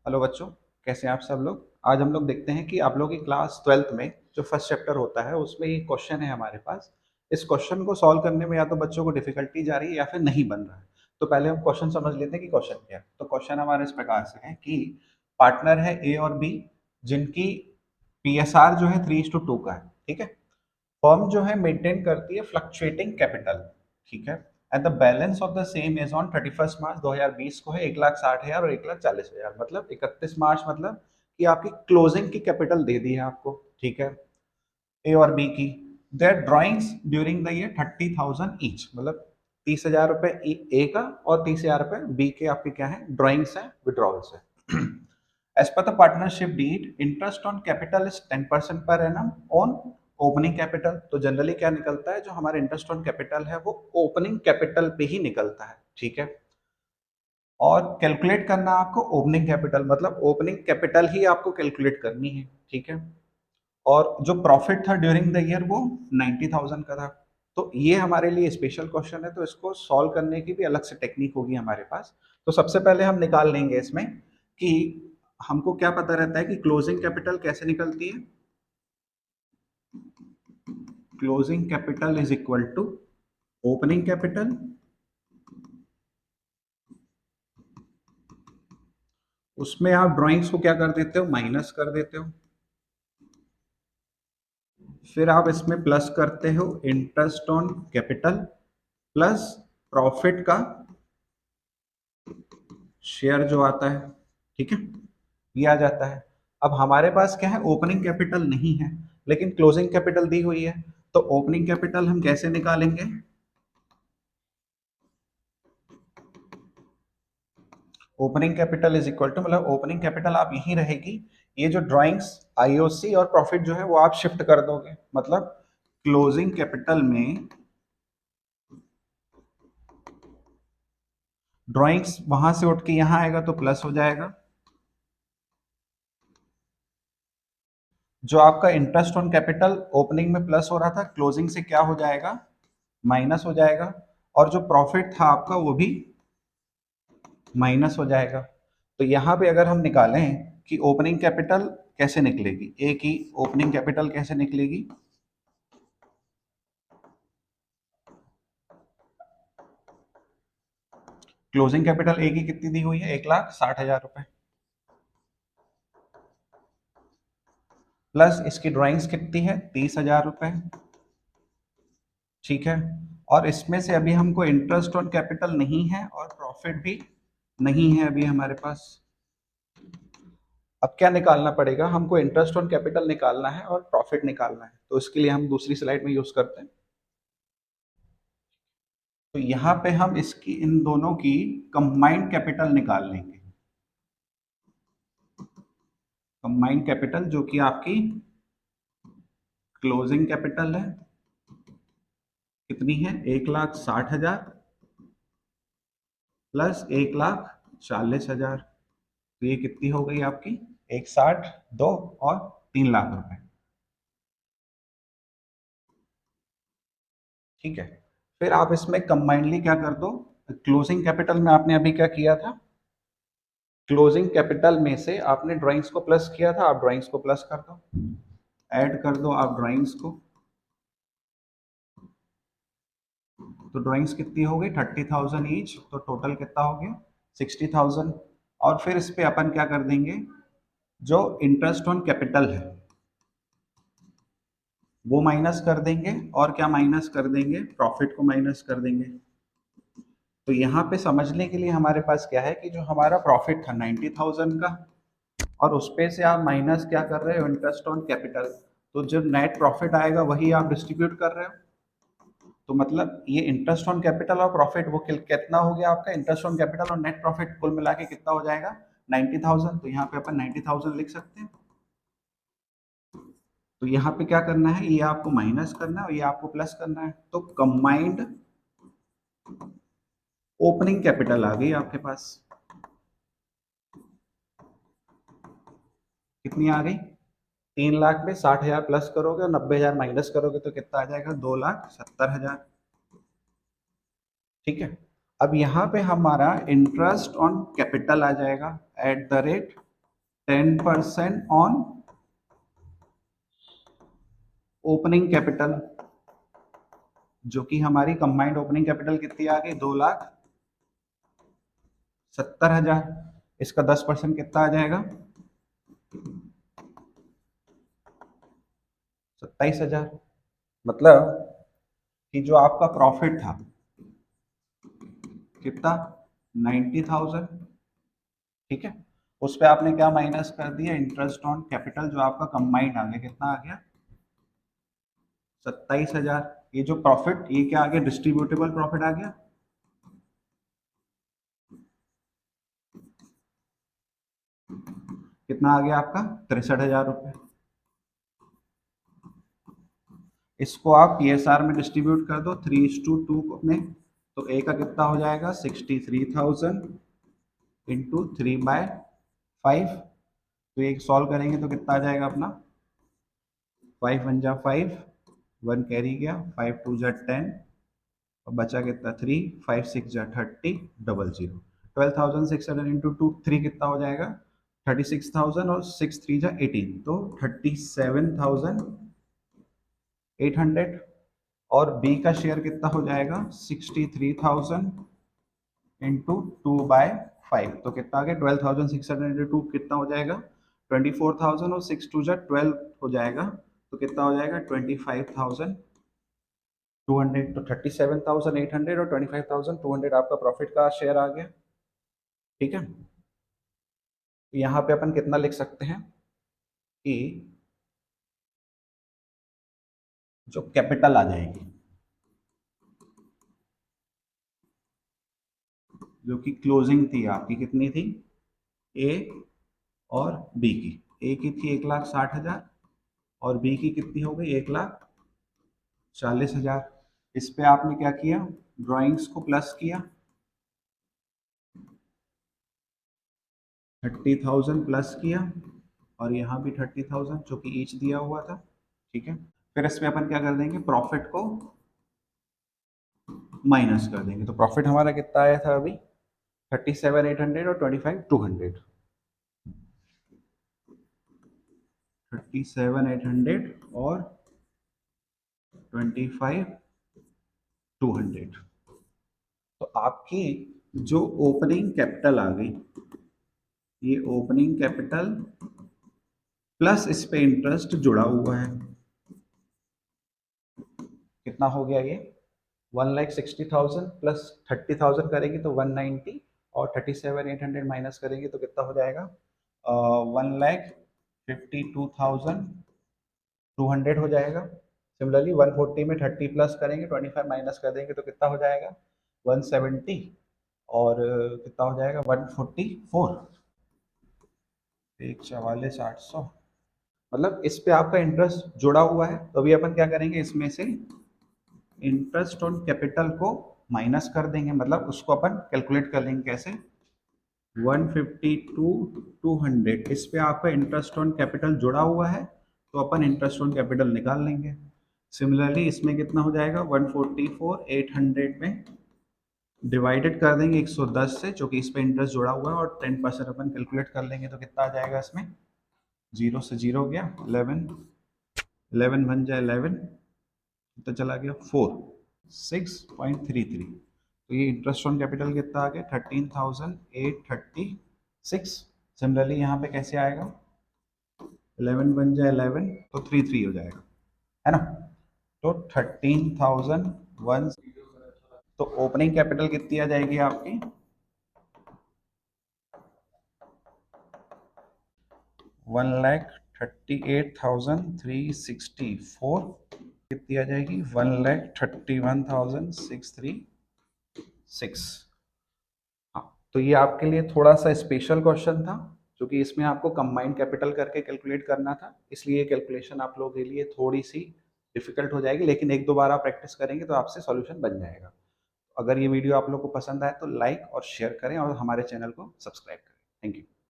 Hello बच्चों, कैसे हैं आप सब लोग। आज हम लोग देखते हैं कि आप लोग की क्लास 12th में जो फर्स्ट चैप्टर होता है उसमें ये क्वेश्चन है हमारे पास। इस क्वेश्चन को सॉल्व करने में या तो बच्चों को डिफिकल्टी जा रही है या फिर नहीं बन रहा है। तो पहले हम क्वेश्चन समझ लेते हैं कि क्वेश्चन क्या है। तो क्वेश्चन हमारे इस प्रकार से है कि पार्टनर है ए और बी, जिनकी पीएसआर जो है 3:2 का है। ठीक है। फर्म जो है मेंटेन करती है फ्लक्चुएटिंग कैपिटल। ठीक है। And the balance of the same is on 31 मार्च 2020 को है 1,60,000 और 1,40,000। मतलब 31 मार्च, मतलब कि आपकी क्लोजिंग की कैपिटल दे दी है आपको। ठीक है। ए और बी की their drawings during the year 30,000 each, मतलब 30,000 रुपए ए का और 30,000 रुपए बी के आपके क्या है, ड्रॉइंग्स है, विड्रॉल्स है। As per the partnership deed, interest on capital is 10% per annum on opening capital. तो जनरली क्या निकलता है, जो हमारा इंटरेस्ट ऑन कैपिटल है वो ओपनिंग कैपिटल पे ही निकलता है। ठीक है। और कैलकुलेट करना आपको ओपनिंग कैपिटल, मतलब ओपनिंग कैपिटल ही आपको कैलकुलेट करनी है। ठीक है। और जो प्रॉफिट था ड्यूरिंग द ईयर वो 90,000 का था। तो ये हमारे लिए स्पेशल क्वेश्चन है, तो इसको सॉल्व करने की भी अलग से टेक्निक होगी हमारे पास। तो सबसे पहले हम निकाल लेंगे इसमें कि हमको क्या पता रहता है कि क्लोजिंग कैपिटल कैसे निकलती है। Closing capital is equal to opening capital, उसमें आप ड्राइंग्स को क्या कर देते हो, माइनस कर देते हो। फिर आप इसमें प्लस करते हो interest on capital plus profit का शेयर जो आता है। ठीक है। ये आ जाता है। अब हमारे पास क्या है, ओपनिंग कैपिटल नहीं है लेकिन क्लोजिंग कैपिटल दी हुई है। तो ओपनिंग कैपिटल हम कैसे निकालेंगे, opening capital is equal to, मतलब ओपनिंग कैपिटल आप यही रहेगी। ये जो ड्राइंग्स आईओसी और प्रॉफिट जो है वो आप शिफ्ट कर दोगे। मतलब क्लोजिंग कैपिटल में ड्राइंग्स वहां से उठ के यहां आएगा तो प्लस हो जाएगा। जो आपका इंटरेस्ट ऑन कैपिटल ओपनिंग में प्लस हो रहा था, क्लोजिंग से क्या हो जाएगा, माइनस हो जाएगा। और जो प्रॉफिट था आपका वो भी माइनस हो जाएगा। तो यहाँ पे अगर हम निकालें कि ओपनिंग कैपिटल कैसे निकलेगी, ए की ओपनिंग कैपिटल कैसे निकलेगी, क्लोजिंग कैपिटल ए की कितनी दी हुई है, 1,60,000 रुपए, प्लस इसकी ड्राइंग्स कितनी है, 30,000 रुपए। ठीक है। और इसमें से अभी हमको इंटरेस्ट ऑन कैपिटल नहीं है और प्रॉफिट भी नहीं है अभी हमारे पास। अब क्या निकालना पड़ेगा हमको, इंटरेस्ट ऑन कैपिटल निकालना है और प्रॉफिट निकालना है। तो इसके लिए हम दूसरी स्लाइड में यूज करते हैं। तो यहाँ पे हम इसकी इन दोनों की कंबाइंड कैपिटल निकाल लेंगे। कंबाइंड कैपिटल जो कि आपकी क्लोजिंग कैपिटल है, कितनी है, 1,60,000 प्लस 1,40,000। तो ये कितनी हो गई आपकी, 1,60, 2 और 3 लाख रुपए। ठीक है। फिर आप इसमें कंबाइंडली क्या कर दो, क्लोजिंग कैपिटल में आपने अभी क्या किया था, क्लोजिंग कैपिटल में से आपने ड्राइंग्स को प्लस किया था, आप ड्राइंग्स को प्लस कर दो, ऐड कर दो आप ड्राइंग्स को। तो ड्राइंग्स कितनी हो गई, 30,000 ईच, तो टोटल कितना हो गया, 60,000। और फिर इस पे अपन क्या कर देंगे, जो इंटरेस्ट ऑन कैपिटल है वो माइनस कर देंगे, और क्या माइनस कर देंगे, प्रॉफिट को माइनस कर देंगे। तो यहाँ पे समझने के लिए हमारे पास क्या है कि जो हमारा प्रॉफिट था 90,000 का, और उस पे से आप माइनस क्या कर रहे हो, इंटरेस्ट ऑन कैपिटल। तो जो नेट प्रॉफिट आएगा वही आप डिस्ट्रीब्यूट कर रहे हो। तो मतलब ये इंटरेस्ट ऑन कैपिटल और प्रॉफिट वो कितना हो गया आपका, इंटरेस्ट ऑन कैपिटल और नेट प्रॉफिट कुल मिला के कितना हो जाएगा, 90,000। तो यहाँ पे अपन 90,000 लिख सकते हैं। तो यहाँ पे क्या करना है, ये आपको माइनस करना है और ये आपको प्लस करना है। तो कंबाइंड ओपनिंग कैपिटल आ गई आपके पास, कितनी आ गई, 3 लाख में 60,000 प्लस करोगे और 90,000 माइनस करोगे तो कितना आ जाएगा, 2,70,000। ठीक है। अब यहाँ पे हमारा इंटरेस्ट ऑन कैपिटल आ जाएगा at the rate 10% on opening capital, जो कि हमारी कंबाइंड ओपनिंग कैपिटल कितनी आ गई, 2,70,000। इसका 10% कितना आ जाएगा, 27,000। मतलब कि जो आपका प्रॉफिट था कितना, 90,000। ठीक है, उस पे आपने क्या माइनस कर दिया, इंटरेस्ट ऑन कैपिटल, जो आपका कंबाइंड आ गया, कितना आ गया, 27,000। ये जो प्रॉफिट, ये क्या आ गया, डिस्ट्रीब्यूटेबल प्रॉफिट आ गया। कितना आ गया आपका, 63,000 रुपये। इसको आप पीएसआर में डिस्ट्रीब्यूट कर दो 3:2 में, तो ए का कितना हो जाएगा, 63,000 इंटू 3/5। तो एक सॉल्व करेंगे तो कितना आ जाएगा अपना, 5 वन जा 5, 1 कैरी गया, 5 2 जा 10, और बचा कितना 3, 5 6 जा 30, 00। 12,600 इंटू 3 कितना हो जाएगा, 36,000, और 6 3 जा 18, तो 37,800। और बी का शेयर कितना हो जाएगा, 63,000 इंटू 2/5, तो कितना आ गया, 12,600 इंटू 2 कितना हो जाएगा, 24,000, और 6 2 जा 12 हो जाएगा, तो कितना हो जाएगा, 25,200। तो 37,800 और 25,200 आपका प्रॉफिट का शेयर आ गया। ठीक है, तो यहाँ पे अपन कितना लिख सकते हैं कि जो कैपिटल आ जाएगी, जो कि क्लोजिंग थी आपकी, कितनी थी, ए और बी की, ए की थी 1,60,000 और बी की कितनी हो गई, 1,40,000। इस पे आपने क्या किया, ड्राइंग्स को प्लस किया, 30,000 प्लस किया, और यहाँ भी 30,000 जो कि ईच दिया हुआ था। ठीक है, फिर इसमें अपन क्या कर देंगे, प्रॉफिट को माइनस कर देंगे। तो प्रॉफिट हमारा कितना आया था अभी, 37,800 और 25,200। 37,800 और 25,200। तो आपकी जो ओपनिंग कैपिटल आ गई, ये ओपनिंग कैपिटल प्लस इस पे इंटरेस्ट जुड़ा हुआ है, कितना हो गया ये, 1,60,000 प्लस 30,000 करेंगे तो 190, और 37,800 माइनस करेंगे तो कितना हो जाएगा, 1,52,200 हो जाएगा। सिमिलरली 140 में 30 प्लस करेंगे, 25 माइनस कर देंगे तो कितना हो जाएगा, 170, और कितना हो जाएगा, 144, 1,44,800। मतलब इस पे आपका इंटरेस्ट जुड़ा हुआ है, तो अभी अपन क्या करेंगे, इसमें से इंटरेस्ट ऑन कैपिटल को माइनस कर देंगे, मतलब उसको अपन कैलकुलेट कर लेंगे कैसे, 152,200, इस पे आपका इंटरेस्ट ऑन कैपिटल जुड़ा हुआ है, तो अपन इंटरेस्ट ऑन कैपिटल निकाल लेंगे। सिमिलरली इसमें कितना हो जाएगा, 144,800 में डिवाइडेड कर देंगे 110 से, जो कि इस पे इंटरेस्ट जुड़ा हुआ है, और 10% अपन कैलकुलेट कर लेंगे तो कितना आ जाएगा, इसमें 0 से 0 गया, 11, 11 बन जाए 11, तो चला गया 4, 6.33। तो ये इंटरेस्ट ऑन कैपिटल कितना आ गया, 13,836। सिमिलरली यहाँ पे कैसे आएगा, 11 बन जाए 11, तो 33 हो जाएगा, है ना। तो 13,001। तो ओपनिंग कैपिटल कितनी आ जाएगी आपकी, 1,38,364। कितनी आ जाएगी, 1,31,636। हाँ, तो ये आपके लिए थोड़ा सा स्पेशल क्वेश्चन था, क्योंकि इसमें आपको कंबाइंड कैपिटल करके कैलकुलेट करना था, इसलिए ये कैलकुलेशन आप लोगों के लिए थोड़ी सी डिफिकल्ट हो जाएगी, लेकिन एक दो बार आप प्रैक्टिस करेंगे तो आपसे सॉल्यूशन बन जाएगा। अगर ये वीडियो आप लोग को पसंद आए तो लाइक और शेयर करें, और हमारे चैनल को सब्सक्राइब करें। Thank you.